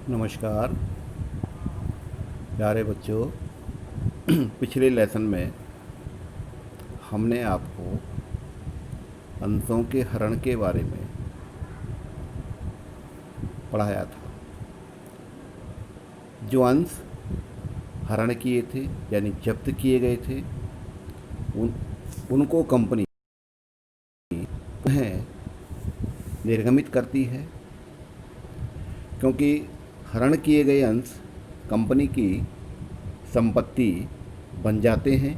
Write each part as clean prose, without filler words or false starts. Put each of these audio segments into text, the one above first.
नमस्कार प्यारे बच्चों। पिछले लेसन में हमने आपको अंशों के हरण के बारे में पढ़ाया था। जो अंश हरण किए थे यानी जब्त किए गए थे उन उनको कंपनी उन्हें निर्गमित करती है, क्योंकि हरण किए गए अंश कंपनी की संपत्ति बन जाते हैं।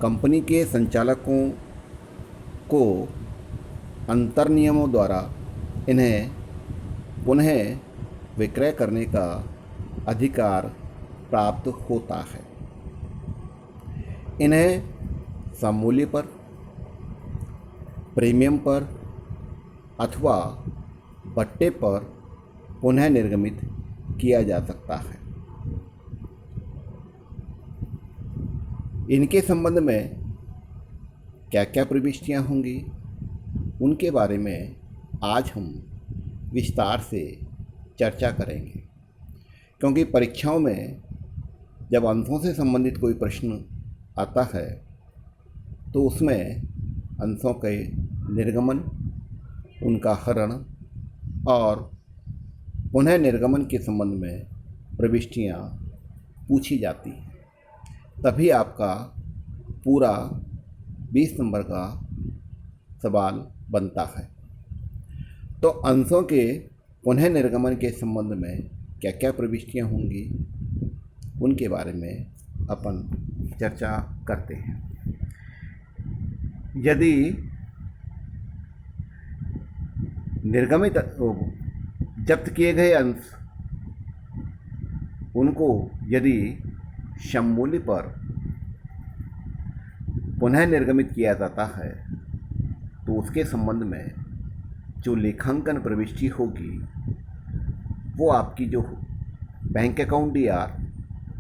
कंपनी के संचालकों को अंतर नियमों द्वारा इन्हें पुनः विक्रय करने का अधिकार प्राप्त होता है। इन्हें सममूल्य पर, प्रीमियम पर अथवा बट्टे पर पुनः निर्गमित किया जा सकता है। इनके संबंध में क्या क्या प्रविष्टियाँ होंगी उनके बारे में आज हम विस्तार से चर्चा करेंगे, क्योंकि परीक्षाओं में जब अंशों से संबंधित कोई प्रश्न आता है तो उसमें अंशों के निर्गमन, उनका हरण और पुनः निर्गमन के संबंध में प्रविष्टियाँ पूछी जाती हैं। तभी आपका पूरा 20 नंबर का सवाल बनता है। तो अंशों के पुनः निर्गमन के संबंध में क्या क्या प्रविष्टियाँ होंगी उनके बारे में अपन चर्चा करते हैं। यदि निर्गमित जब्त किए गए अंश उनको यदि सममूल्य पर पुनः निर्गमित किया जाता है तो उसके संबंध में जो लेखांकन प्रविष्टि होगी वो आपकी जो bank account DR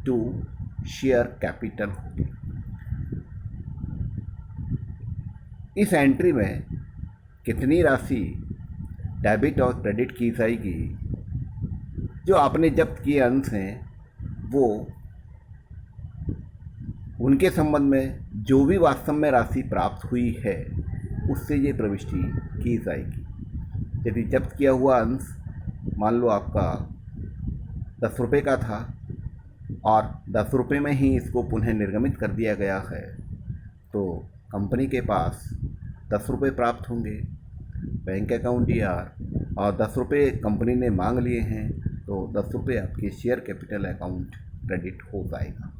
to share capital होगी। इस एंट्री में कितनी राशि डेबिट और क्रेडिट की जाएगी, जो आपने जब्त किए अंश हैं वो उनके संबंध में जो भी वास्तव में राशि प्राप्त हुई है उससे ये प्रविष्टि की जाएगी। यदि जब्त किया हुआ अंश मान लो आपका 10 रुपये का था और 10 रुपये में ही इसको पुनः निर्गमित कर दिया गया है तो कंपनी के पास 10 रुपये प्राप्त होंगे। बैंक अकाउंट DR और 10 रुपये कंपनी ने मांग लिए हैं तो 10 रुपये आपके शेयर कैपिटल अकाउंट क्रेडिट हो जाएगा।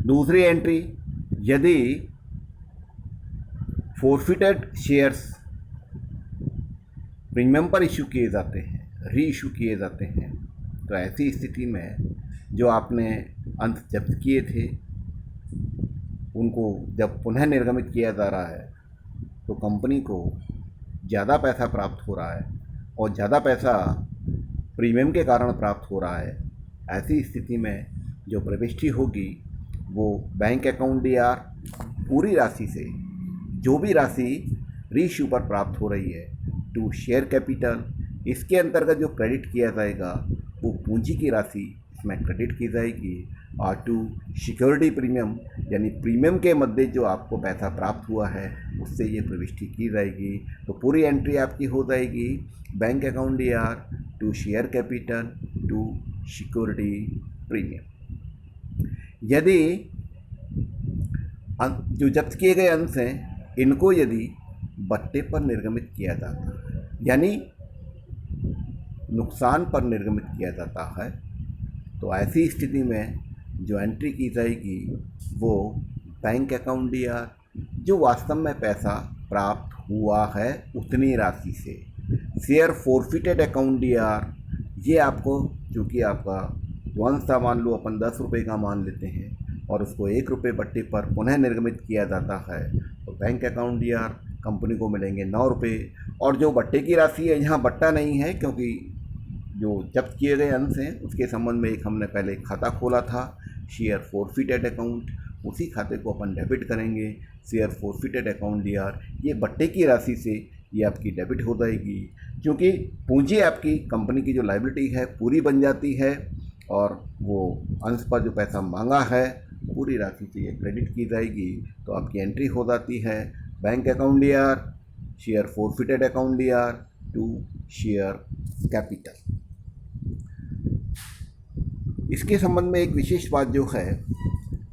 दूसरी एंट्री, यदि फोरफिटेड शेयर्स प्रीमियम पर इशू किए जाते हैं, री इशू किए जाते हैं, तो ऐसी स्थिति में जो आपने अंश जब्त किए थे उनको जब पुनः निर्गमित किया जा रहा है तो कंपनी को ज़्यादा पैसा प्राप्त हो रहा है और ज़्यादा पैसा प्रीमियम के कारण प्राप्त हो रहा है। ऐसी स्थिति में जो प्रविष्टि होगी वो बैंक अकाउंट DR पूरी राशि से जो भी राशि रीइश्यू पर प्राप्त हो रही है टू शेयर कैपिटल, इसके अंतर्गत जो क्रेडिट किया जाएगा वो पूंजी की राशि इसमें क्रेडिट की जाएगी और टू सिक्योरिटी प्रीमियम यानी प्रीमियम के मध्य जो आपको पैसा प्राप्त हुआ है उससे ये प्रविष्टि की जाएगी। तो पूरी एंट्री आपकी हो जाएगी bank account DR to share capital to security premium. यदि जो जब्त किए गए अंश हैं इनको यदि बट्टे पर निर्गमित किया जाता है यानी नुकसान पर निर्गमित किया जाता है तो ऐसी स्थिति में जो एंट्री की जाएगी वो बैंक अकाउंट DR जो वास्तव में पैसा प्राप्त हुआ है उतनी राशि से, शेयर फोरफिटेड अकाउंट DR ये आपको चूँकि आपका जो अंश था मान लो अपन 10 रुपये का मान लेते हैं और उसको 1 रुपये बट्टे पर पुनः निर्गमित किया जाता है तो बैंक अकाउंट DR कंपनी को मिलेंगे 9 रुपये। और जो बट्टे की राशि है यहाँ बट्टा नहीं है, क्योंकि जो जब्त किए गए अंश हैं उसके संबंध में एक हमने पहले खाता खोला था शेयर फोरफिटेड अकाउंट, उसी खाते को अपन डेबिट करेंगे शेयर फोरफिटेड अकाउंट DR। ये बट्टे की राशि से ये आपकी डेबिट हो जाएगी। क्योंकि पूंजी आपकी कंपनी की जो लायबिलिटी है पूरी बन जाती है और वो अंश पर जो पैसा मांगा है पूरी राशि से ये क्रेडिट की जाएगी, तो आपकी एंट्री हो जाती है bank account DR, share forfeited account DR to share capital. इसके संबंध में एक विशेष बात जो है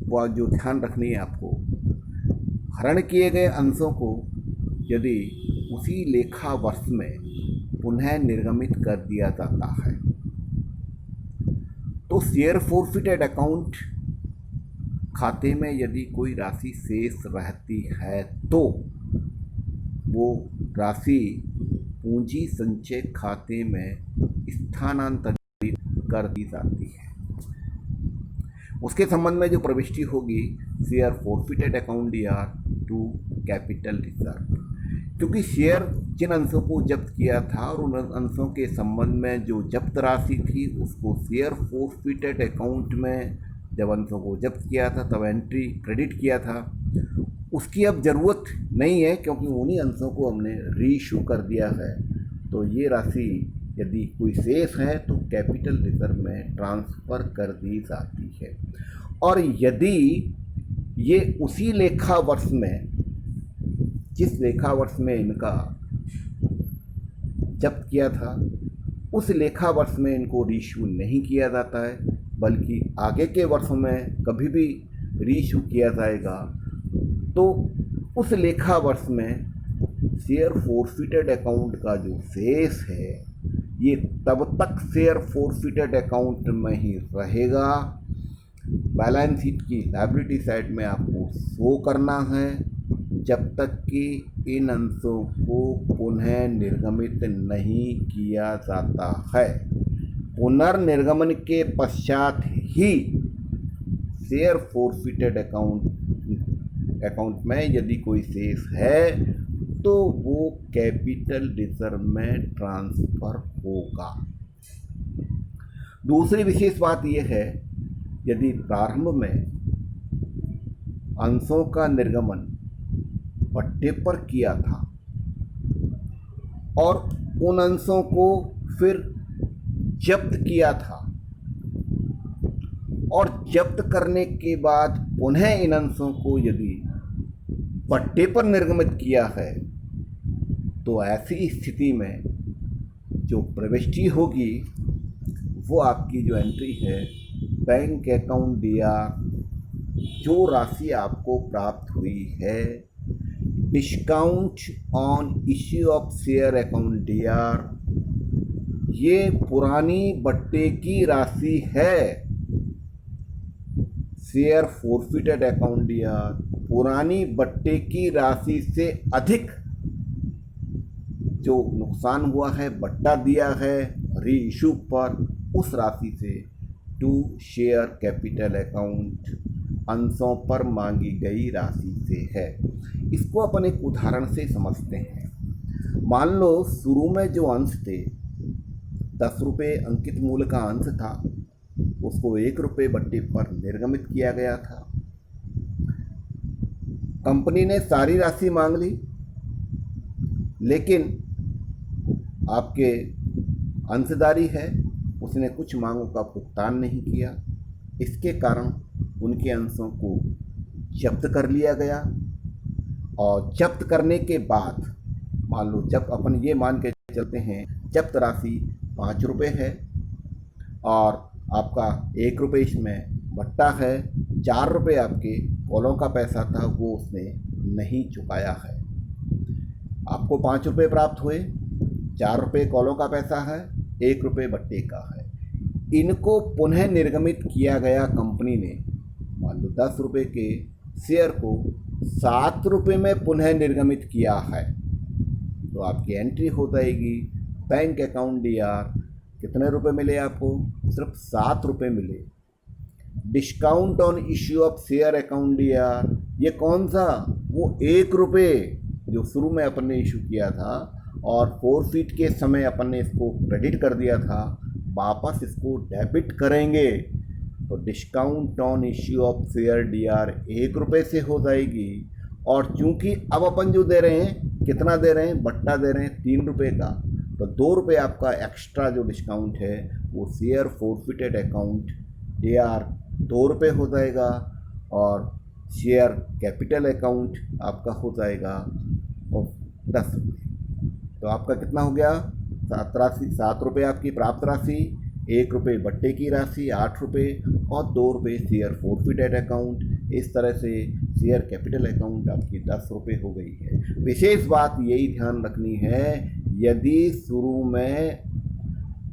वो जो ध्यान रखनी है आपको, हरण किए गए अंशों को यदि उसी लेखा वर्ष में पुनः निर्गमित कर दिया जाता है तो शेयर फोरफिटेड अकाउंट खाते में यदि कोई राशि शेष रहती है तो वो राशि पूंजी संचय खाते में स्थानांतरित कर दी जाती है। उसके संबंध में जो प्रविष्टि होगी share forfeited account DR to capital reserve, क्योंकि शेयर जिन अंशों को जब्त किया था और उन अंशों के संबंध में जो जब्त राशि थी उसको शेयर फोरफिटेड अकाउंट में जब अंशों को जब्त किया था तब एंट्री क्रेडिट किया था, उसकी अब ज़रूरत नहीं है क्योंकि उन्हीं अंशों को हमने रीइशू कर दिया है। तो ये राशि यदि कोई शेष है तो कैपिटल रिजर्व में ट्रांसफ़र कर दी जाती है। और यदि ये उसी लेखा वर्ष में, जिस लेखा वर्ष में इनका जब्त किया था उस लेखा वर्ष में इनको रीइशू नहीं किया जाता है, बल्कि आगे के वर्षों में कभी भी रीइशू किया जाएगा, तो उस लेखा वर्ष में शेयर फोरफिटेड अकाउंट का जो शेष है ये तब तक शेयर फोरफिटेड अकाउंट में ही रहेगा। बैलेंस शीट की लायबिलिटी साइड में आपको शो करना है जब तक कि इन अंशों को पुनः निर्गमित नहीं किया जाता है। पुनर्निर्गमन के पश्चात ही शेयर फोरफिटेड अकाउंट में यदि कोई शेष है तो वो कैपिटल रिजर्व में ट्रांसफ़र होगा। दूसरी विशेष बात यह है, यदि प्रारंभ में अंशों का निर्गमन पट्टे पर किया था और उन अंशों को फिर जब्त किया था और जब्त करने के बाद पुनः इन अंशों को यदि पट्टे पर निर्गमित किया है तो ऐसी स्थिति में जो प्रविष्टि होगी वो आपकी जो एंट्री है बैंक अकाउंट डीआर, जो राशि आपको प्राप्त हुई है discount on issue of share account DR, ये पुरानी बट्टे की राशि है। शेयर फोरफिटेड अकाउंट डीआर पुरानी बट्टे की राशि से अधिक जो नुकसान हुआ है, बट्टा दिया है री इशू पर, उस राशि से टू शेयर कैपिटल अकाउंट अंशों पर मांगी गई राशि से है। इसको अपन एक उदाहरण से समझते हैं। मान लो शुरू में जो अंश थे 10 रुपये अंकित मूल्य का अंश था, उसको 1 रुपये बट्टे पर निर्गमित किया गया था। कंपनी ने सारी राशि मांग ली, लेकिन आपके अंशधारी है उसने कुछ मांगों का भुगतान नहीं किया। इसके कारण उनके अंशों को जब्त कर लिया गया और जब्त करने के बाद मान लो जब अपन ये मान के चलते हैं जब्त राशि 5 रुपये है और आपका 1 रुपये इसमें बट्टा है, 4 रुपये आपके कॉलों का पैसा था वो उसने नहीं चुकाया है। आपको 5 रुपये प्राप्त हुए, 4 रुपये कॉलों का पैसा है, 1 रुपये बट्टे का है। इनको पुनः निर्गमित किया गया कंपनी ने, मान लो 10 रुपये के शेयर को 7 रुपये में पुनः निर्गमित किया है, तो आपकी एंट्री हो जाएगी बैंक अकाउंट डीआर। कितने रुपए मिले आपको? सिर्फ 7 रुपये मिले। Discount on issue of share account DR, ये कौन सा? वो 1 रुपये जो शुरू में अपन ने इशू किया था और फोरफिट के समय अपन ने इसको क्रेडिट कर दिया था, वापस इसको डेबिट करेंगे तो discount on issue of share DR 1 रुपये से हो जाएगी। और चूंकि अब अपन जो दे रहे हैं, कितना दे रहे हैं? बट्टा दे रहे हैं 3 रुपये का, तो 2 रुपये आपका एक्स्ट्रा जो डिस्काउंट है वो शेयर फोरफिटेड अकाउंट AR 2 रुपये हो जाएगा और शेयर कैपिटल अकाउंट आपका हो जाएगा और 10 रुपये। तो आपका कितना हो गया? 7 रुपये आपकी प्राप्त राशि, 1 रुपये बट्टे की राशि 8 रुपये और 2 रुपये शेयर फोरफिटेड अकाउंट। इस तरह से शेयर कैपिटल अकाउंट आपकी 10 रुपये हो गई है। विशेष बात यही ध्यान रखनी है, यदि शुरू में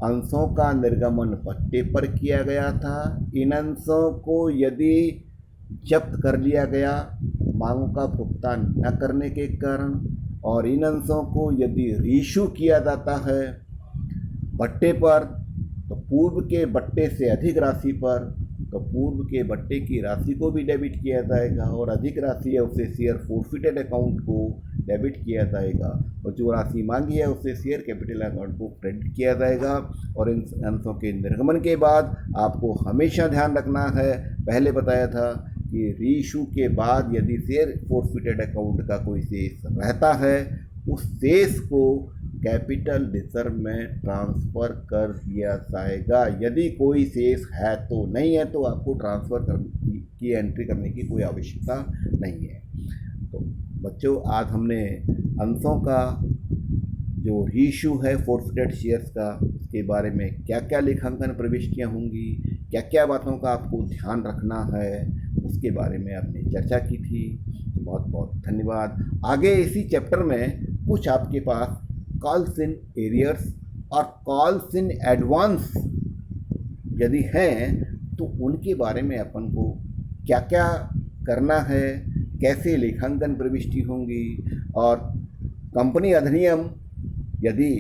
अंशों का निर्गमन पट्टे पर किया गया था, इन अंशों को यदि जब्त कर लिया गया मांगों का भुगतान न करने के कारण, और इन अंशों को यदि रीइश्यू किया जाता है बट्टे पर, तो पूर्व के बट्टे से अधिक राशि पर, तो पूर्व के बट्टे की राशि को भी डेबिट किया जाएगा और अधिक राशि है उसे शेयर फोरफिटेड अकाउंट को डेबिट किया जाएगा और जो राशि मांगी है उसे शेयर कैपिटल अकाउंट को क्रेडिट किया जाएगा। और इन अंशों के निर्गमन के बाद आपको हमेशा ध्यान रखना है, पहले बताया था कि रीइश्यू के बाद यदि शेयर फोरफिटेड अकाउंट का कोई शेष रहता है, उस शेष को कैपिटल रिजर्व में ट्रांसफ़र कर दिया जाएगा। यदि कोई शेष है तो, नहीं है तो आपको ट्रांसफ़र की एंट्री करने की कोई आवश्यकता नहीं है। तो बच्चों, आज हमने अंशों का जो रीइश्यू है फोरफिटेड शेयर्स का, उसके बारे में क्या क्या लेखांकन प्रविष्टियाँ होंगी, क्या क्या बातों का आपको ध्यान रखना है, उसके बारे में आपने चर्चा की थी। बहुत बहुत धन्यवाद। आगे इसी चैप्टर में कुछ आपके पास कॉल्स इन एरियर्स और कॉल्स इन एडवांस यदि हैं तो उनके बारे में अपन को क्या क्या करना है, कैसे लेखांकन प्रविष्टि होंगी, और कंपनी अधिनियम यदि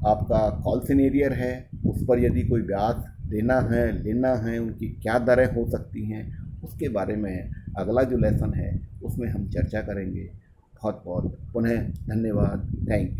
आपका कॉल्स इन एरियर है उस पर यदि कोई ब्याज देना है, लेना है, उनकी क्या दरें हो सकती हैं, उसके बारे में अगला जो लेसन है उसमें हम चर्चा करेंगे। बहुत बहुत पुनः धन्यवाद। Thank you.